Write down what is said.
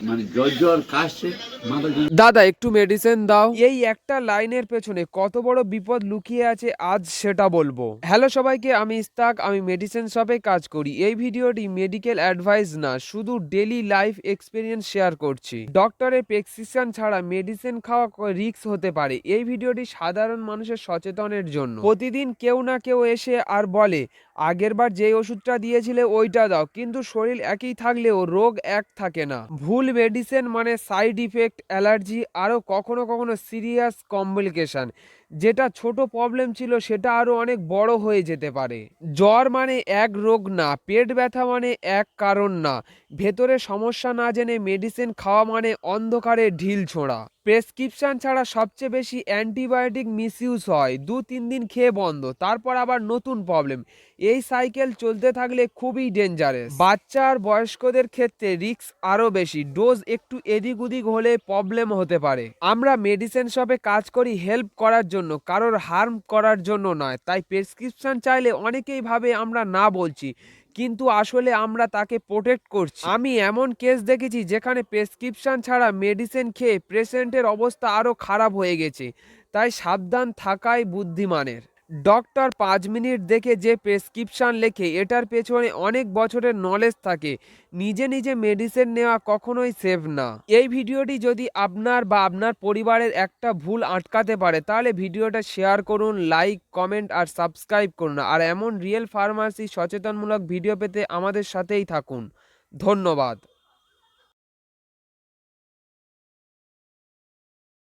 মানে জ্বর জ্বর কাশছে, মাথা দাদা একটু মেডিসিন দাও। এই একটা লাইনের পেছনে কত বড় বিপদ লুকিয়ে আছে আজ সেটা বলবো। হ্যালো সবাইকে, আমি ইস্তাক, আমি মেডিসিন শপে কাজ করি। এই ভিডিওটি মেডিকেল অ্যাডভাইস না, শুধু ডেলি লাইফ এক্সপিরিয়েন্স শেয়ার করছি। ডক্টরের প্রেসক্রিপশন ছাড়া মেডিসিন খাওয়া রিস্ক হতে পারে। এই ভিডিওটি সাধারণ মানুষের সচেতনের জন্য। প্রতিদিন কেউ না কেউ এসে আর বলে আগেরবার যে ওষুধটা দিয়েছিলে ওইটা দাও, কিন্তু শরীর একই থাকলেও রোগ এক থাকে না। ভুল মেডিসিন মানে সাইড ইফেক্ট, অ্যালার্জি, আরও কখনো কখনো সিরিয়াস কমপ্লিকেশন। যেটা ছোট প্রবলেম ছিল সেটা আরো অনেক বড় হয়ে যেতে পারে। জ্বর মানে এক রোগ না, পেট ব্যথা মানে এক কারণ না, ভেতরে সমস্যা না জেনে মেডিসিন খাওয়া মানে অন্ধকারে ঢিল ছোঁড়া। প্রেসক্রিপশন ছাড়া সবচেয়ে বেশি অ্যান্টিবায়োটিক মিসইউজ হয়, 2-3 দিন খেয়ে বন্ধ, তারপর আবার নতুন প্রবলেম। এই সাইকেল চলতে থাকলে খুবই ডেঞ্জারাস। বাচ্চা আর বয়স্কদের ক্ষেত্রে রিস্ক আরো বেশি, ডোজ একটু এদিক ওদিক হলে প্রবলেম হতে পারে। আমরা মেডিসিন শপে কাজ করি হেল্প করার জন্য, কারোর হার্ম করার জন্য নয়। তাই প্রেসক্রিপশন চাইলে অনেকেই ভাবে আমরা না বলছি, কিন্তু আসলে আমরা তাকে প্রোটেক্ট করছি। আমি এমন কেস দেখেছি যেখানে প্রেসক্রিপশন ছাড়া মেডিসিন খেয়ে পেশেন্টের অবস্থা আরো খারাপ হয়ে গেছে। তাই সাবধান থাকাই বুদ্ধিমানের। ডক্টর 5 মিনিট দেখে যে প্রেসক্রিপশন লেখে এটার পেছনে অনেক বছরের নলেজ থাকে। নিজে নিজে মেডিসিন নেওয়া কখনোই সেফ না। এই ভিডিওটি যদি আপনার বা আপনার পরিবারের একটা ভুল আটকাতে পারে তাহলে ভিডিওটা শেয়ার করুন, লাইক, কমেন্ট আর সাবস্ক্রাইব করুন। আর এমন রিয়েল ফার্মাসি সচেতনমূলক ভিডিও পেতে আমাদের সাথেই থাকুন। ধন্যবাদ।